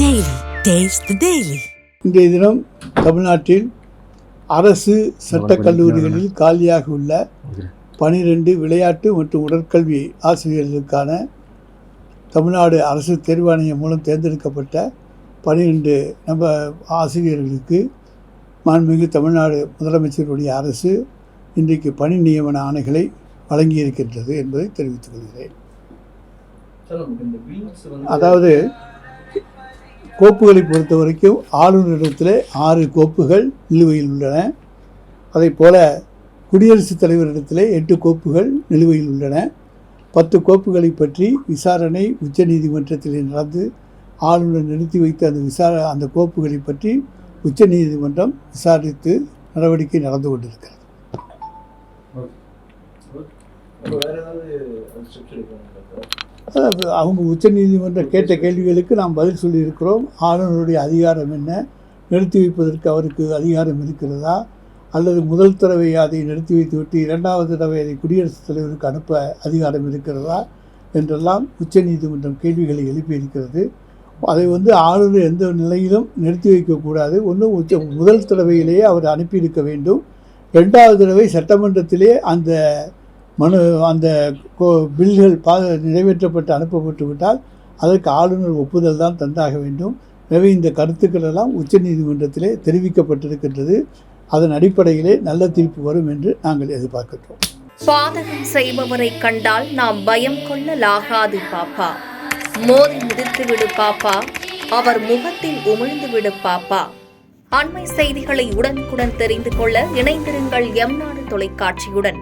Daily. Taste the Daily. இன்றைய தினம் தமிழ்நாட்டில் அரசு சட்டக் கல்லூரிகளில் காலியாக உள்ள 12 விளையாட்டு மற்றும் உடற்கல்வி ஆசிரியர்களுக்கான தமிழ்நாடு அரசு தேர்வாணையம் மூலம் தேர்ந்தெடுக்கப்பட்ட 12 ஆசிரியர்களுக்கு மாண்புமிகு தமிழ்நாடு முதலமைச்சருடைய அரசு இன்றைக்கு பணி நியமன ஆணைகளை வழங்கியிருக்கின்றது என்பதை தெரிவித்துக் கொள்கிறேன். அதாவது கோப்புகளை பொறுத்த வரைக்கும் ஆளுநரிடத்தில் 6 கோப்புகள் நிலுவையில் உள்ளன. அதை போல குடியரசுத் தலைவரிடத்தில் 8 கோப்புகள் நிலுவையில் உள்ளன. 10 கோப்புகளை பற்றி விசாரணை உச்சநீதிமன்றத்தில் நடந்து ஆளுநர் நிறுத்தி வைத்த அந்த கோப்புகளை பற்றி உச்சநீதிமன்றம் விசாரித்து நடவடிக்கை நடந்து கொண்டிருக்கிறது. அவங்க உச்சநீதிமன்றம் கேட்ட கேள்விகளுக்கு நாம் பதில் சொல்லியிருக்கிறோம். ஆளுநருடைய அதிகாரம் என்ன, நிறுத்தி வைப்பதற்கு அவருக்கு அதிகாரம் இருக்கிறதா, அல்லது முதல் தடவை அதை நிறுத்தி வைத்துவிட்டு 2வது தடவை அதை குடியரசுத் தலைவருக்கு அனுப்ப அதிகாரம் இருக்கிறதா என்றெல்லாம் உச்சநீதிமன்றம் கேள்விகளை எழுப்பியிருக்கிறது. அதை ஆளுநர் எந்த நிலையிலும் நிறுத்தி வைக்கக்கூடாது. முதல் தடவையிலேயே அவர் அனுப்பியிருக்க வேண்டும். 2வது தடவை சட்டமன்றத்திலே அந்த பில்கள் நிறைவேற்றப்பட்டு அனுப்பப்பட்டு விட்டால் அதற்கு ஆளுநர் ஒப்புதல் தான் தந்தாக வேண்டும். எனவே இந்த கருத்துக்கள் எல்லாம் உச்சநீதிமன்றத்திலே தெரிவிக்கப்பட்டிருக்கின்றது. அதன் அடிப்படையிலே நல்ல தீர்ப்பு வரும் என்று நாங்கள் எதிர்பார்க்கிறோம். பாதகம் செய்பவரை கண்டால் நாம் பயம் கொள்ளலாகாது பாப்பா, மோதி மிதித்து விடு பாப்பா, அவர் முகத்தில் உமிழ்ந்து விடு பாப்பா. அண்மை செய்திகளை உடனுக்குடன் தெரிந்து கொள்ள இணைந்திருங்கள் எம் நாடு தொலைக்காட்சியுடன்.